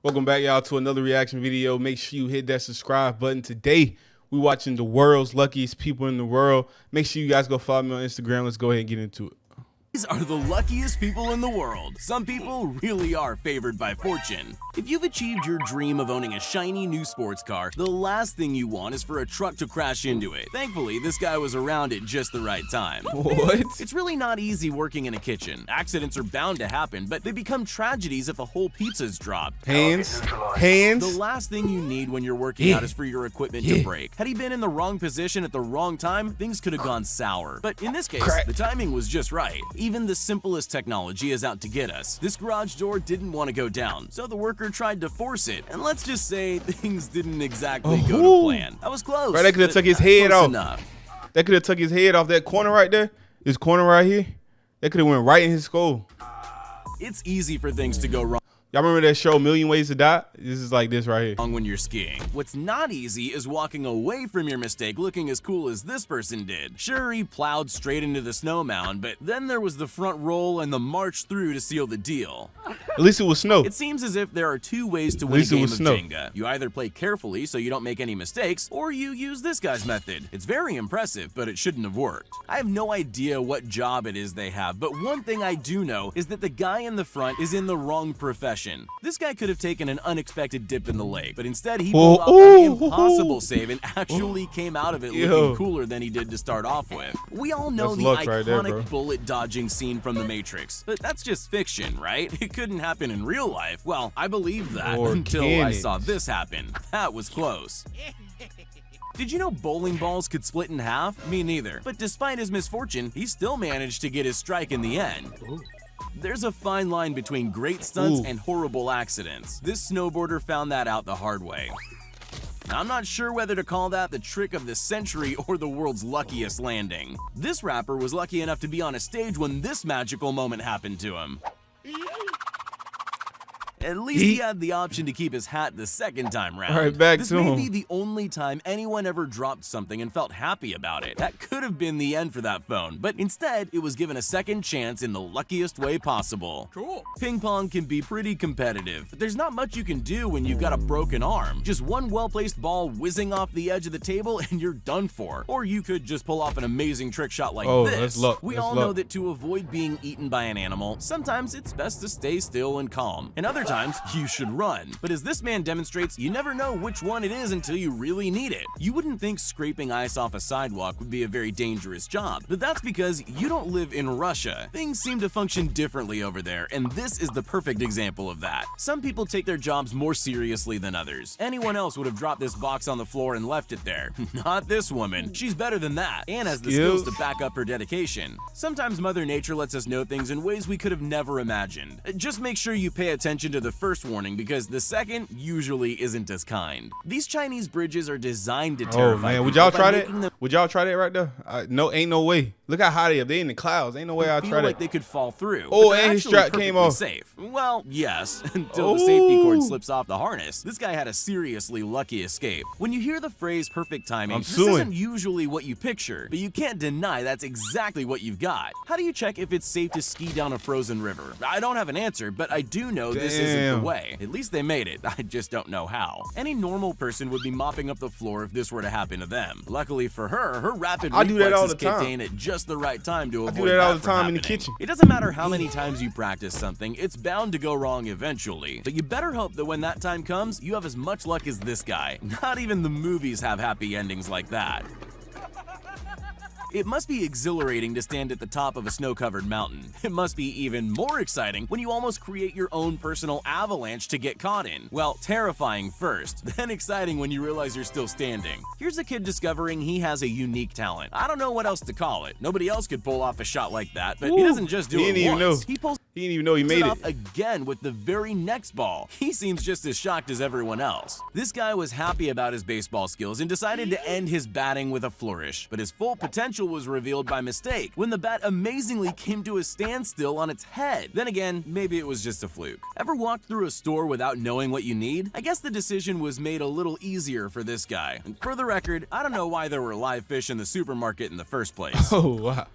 Welcome back, y'all, to another reaction video. Make sure you hit that subscribe button. Today, we're watching the world's luckiest people in the world. Make sure you guys go follow me on Instagram. Let's go ahead and get into it. These are the luckiest people in the world. Some people really are favored by fortune. If you've achieved your dream of owning a shiny new sports car, the last thing you want is for a truck to crash into it. Thankfully, this guy was around at just the right time. What? It's really not easy working in a kitchen. Accidents are bound to happen, but they become tragedies if a whole pizza's dropped. Hands. The last thing you need when you're working out is for your equipment to break. Had he been in the wrong position at the wrong time, things could have gone sour. But in this case, the timing was just right. Even the simplest technology is out to get us. This garage door didn't want to go down, so the worker tried to force it. And let's just say things didn't exactly go to plan. That was close. Right, that could have took his head off. Enough. That could have took his head off that corner right there. This corner right here. That could have went right in his skull. It's easy for things to go wrong. Y'all remember that show, Million Ways to Die? This is like this right here. When you're skiing. What's not easy is walking away from your mistake looking as cool as this person did. Sure, he plowed straight into the snow mound, but then there was the front roll and the march through to seal the deal. At least it was snow. It seems as if there are two ways to win a game of Jenga. You either play carefully so you don't make any mistakes, or you use this guy's method. It's very impressive, but it shouldn't have worked. I have no idea what job it is they have, but one thing I do know is that the guy in the front is in the wrong profession. This guy could have taken an unexpected dip in the lake, but instead he pulled off an impossible save and actually came out of it looking cooler than he did to start off with. We all know the iconic bullet dodging scene from The Matrix, but that's just fiction, right? It couldn't happen in real life. Well, I believed that until I saw this happen. That was close. Did you know bowling balls could split in half? Me neither. But despite his misfortune, he still managed to get his strike in the end. There's a fine line between great stunts and horrible accidents. This snowboarder found that out the hard way. Now, I'm not sure whether to call that the trick of the century or the world's luckiest landing. This rapper was lucky enough to be on a stage when this magical moment happened to him. At least he had the option to keep his hat the second time round. Right, back this to may him. be the only time anyone ever dropped something and felt happy about it. That could have been the end for that phone, but instead, it was given a second chance in the luckiest way possible. Cool. Ping pong can be pretty competitive, but there's not much you can do when you've got a broken arm. Just one well-placed ball whizzing off the edge of the table and you're done for. Or you could just pull off an amazing trick shot like this. That's luck. We all know that to avoid being eaten by an animal, sometimes it's best to stay still and calm. And other times, you should run. But as this man demonstrates, you never know which one it is until you really need it. You wouldn't think scraping ice off a sidewalk would be a very dangerous job, but that's because you don't live in Russia. Things seem to function differently over there, and this is the perfect example of that. Some people take their jobs more seriously than others. Anyone else would have dropped this box on the floor and left it there. Not this woman. She's better than that, and has the skills to back up her dedication. Sometimes Mother Nature lets us know things in ways we could have never imagined. Just make sure you pay attention to the first warning, because the second usually isn't as kind. These Chinese bridges are designed to terrify people. Would y'all try that? Would y'all try that right there? No, ain't no way. Look how high they are. They in the clouds. Ain't no way I'll try that. Like they could fall through. Oh, and his strap came off. Safe. Well, yes, until the safety cord slips off the harness. This guy had a seriously lucky escape. When you hear the phrase perfect timing, this isn't usually what you picture, but you can't deny that's exactly what you've got. How do you check if it's safe to ski down a frozen river? I don't have an answer, but I do know this isn't the way. At least they made it. I just don't know how. Any normal person would be mopping up the floor if this were to happen to them. Luckily for her, her rapid reflexes kicked in at just the right time to avoid that. I do that all the time in the kitchen. It doesn't matter how many times you practice something, it's bound to go wrong eventually. But you better hope that when that time comes, you have as much luck as this guy. Not even the movies have happy endings like that. It must be exhilarating to stand at the top of a snow-covered mountain. It must be even more exciting when you almost create your own personal avalanche to get caught in. Well, terrifying first, then exciting when you realize you're still standing. Here's a kid discovering he has a unique talent. I don't know what else to call it. Nobody else could pull off a shot like that, but he doesn't just do it once. He didn't even know he made it again with the very next ball. He seems just as shocked as everyone else. This guy was happy about his baseball skills and decided to end his batting with a flourish, but his full potential was revealed by mistake when the bat amazingly came to a standstill on its head. Then again, maybe it was just a fluke. Ever walked through a store without knowing what you need? I guess the decision was made a little easier for this guy. And for the record, I don't know why there were live fish in the supermarket in the first place. Oh, wow.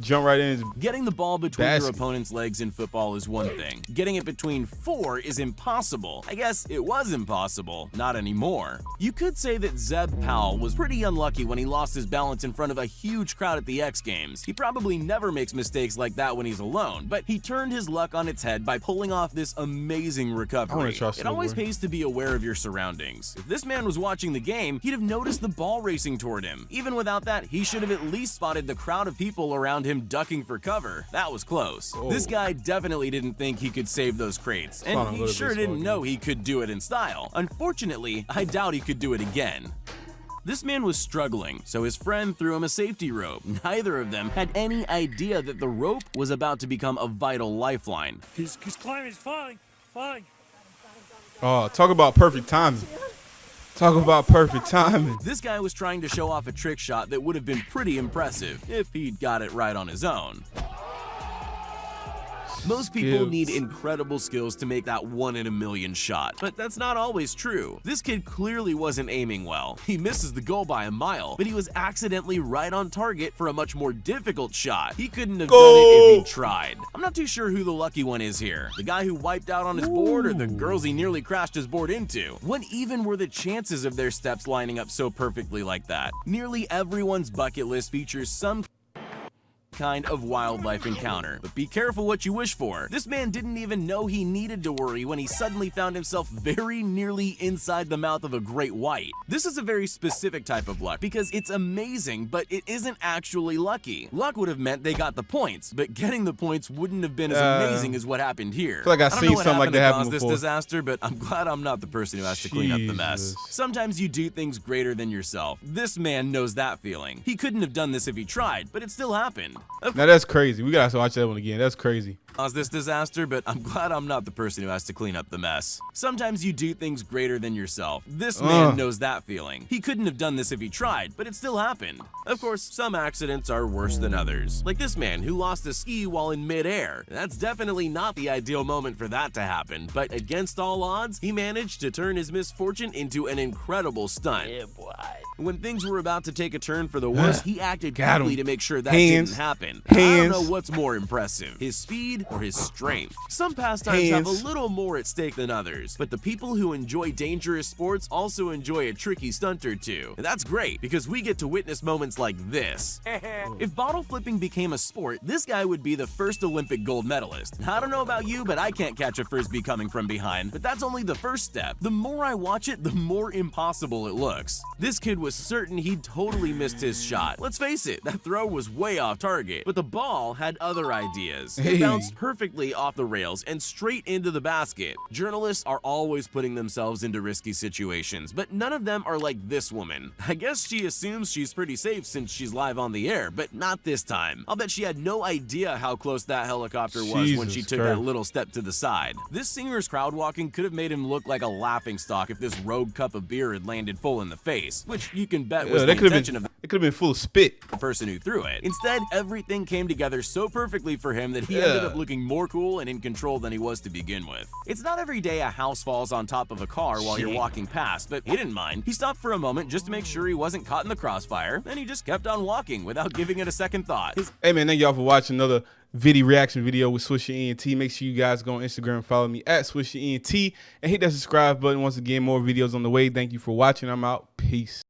Jump right in. Getting the ball between your Basket. opponent's legs in football is one thing. Getting it between 4 is impossible. I guess it was impossible, not anymore. You could say that Zeb Powell was pretty unlucky when he lost his balance in front of a huge crowd at the X Games. He probably never makes mistakes like that when he's alone, but he turned his luck on its head by pulling off this amazing recovery. It always pays to be aware of your surroundings. If this man was watching the game, he'd have noticed the ball racing toward him. Even without that, he should have at least spotted the crowd of people around him ducking for cover. That was close. This guy definitely didn't think he could save those crates, and he sure didn't know he could do it in style. Unfortunately, I doubt he could do it again. This man was struggling, so his friend threw him a safety rope. Neither of them had any idea that the rope was about to become a vital lifeline. He's climbing, he's falling. Oh, talk about perfect timing. Talk about perfect timing. This guy was trying to show off a trick shot that would have been pretty impressive if he'd got it right on his own. Most people need incredible skills to make that 1 in a million shot, but that's not always true. This kid clearly wasn't aiming well. He misses the goal by a mile, but he was accidentally right on target for a much more difficult shot. He couldn't have done it if he tried. I'm not too sure who the lucky one is here. The guy who wiped out on his board or the girls he nearly crashed his board into. What even were the chances of their steps lining up so perfectly like that? Nearly everyone's bucket list features some kind of wildlife encounter, but be careful what you wish for. This man didn't even know he needed to worry when he suddenly found himself very nearly inside the mouth of a great white. This is a very specific type of luck because it's amazing, but it isn't actually lucky. Luck would have meant they got the points, but getting the points wouldn't have been as amazing as what happened here. I feel like I've seen something like that happen before. This disaster, but I'm glad I'm not the person who has to clean up the mess. Sometimes you do things greater than yourself. This man knows that feeling. He couldn't have done this if he tried, but it still happened. Now that's crazy. We gotta watch that one again. That's crazy. This disaster, but I'm glad I'm not the person who has to clean up the mess. Sometimes you do things greater than yourself. This man knows that feeling. He couldn't have done this if he tried, but it still happened. Of course, some accidents are worse than others. Like this man who lost a ski while in midair. That's definitely not the ideal moment for that to happen, but against all odds, he managed to turn his misfortune into an incredible stunt. Yeah, boy. When things were about to take a turn for the worse, he acted quickly to make sure that didn't happen. I don't know what's more impressive, his speed or his strength. Some pastimes have a little more at stake than others, but the people who enjoy dangerous sports also enjoy a tricky stunt or two. And that's great, because we get to witness moments like this. If bottle flipping became a sport, this guy would be the first Olympic gold medalist. I don't know about you, but I can't catch a frisbee coming from behind, but that's only the first step. The more I watch it, the more impossible it looks. This kid was certain he'd totally missed his shot. Let's face it, that throw was way off target, but the ball had other ideas. It bounced perfectly off the rails and straight into the basket. Journalists are always putting themselves into risky situations, but none of them are like this woman. I guess she assumes she's pretty safe since she's live on the air, but not this time. I'll bet she had no idea how close that helicopter was when she took that little step to the side. This singer's crowd walking could have made him look like a laughingstock if this rogue cup of beer had landed full in the face, which you can bet was the intention of it could have been full of spit. The person who threw it. Instead, everything came together so perfectly for him that he ended up looking more cool and in control than he was to begin with. It's not every day a house falls on top of a car while you're walking past, but he didn't mind. He stopped for a moment just to make sure he wasn't caught in the crossfire, and he just kept on walking without giving it a second thought. Hey man, thank y'all for watching another reaction video with Swisherent. Make sure you guys go on Instagram and follow me at Swisherent and hit that subscribe button. Once again, more videos on the way. Thank you for watching. I'm out. Peace.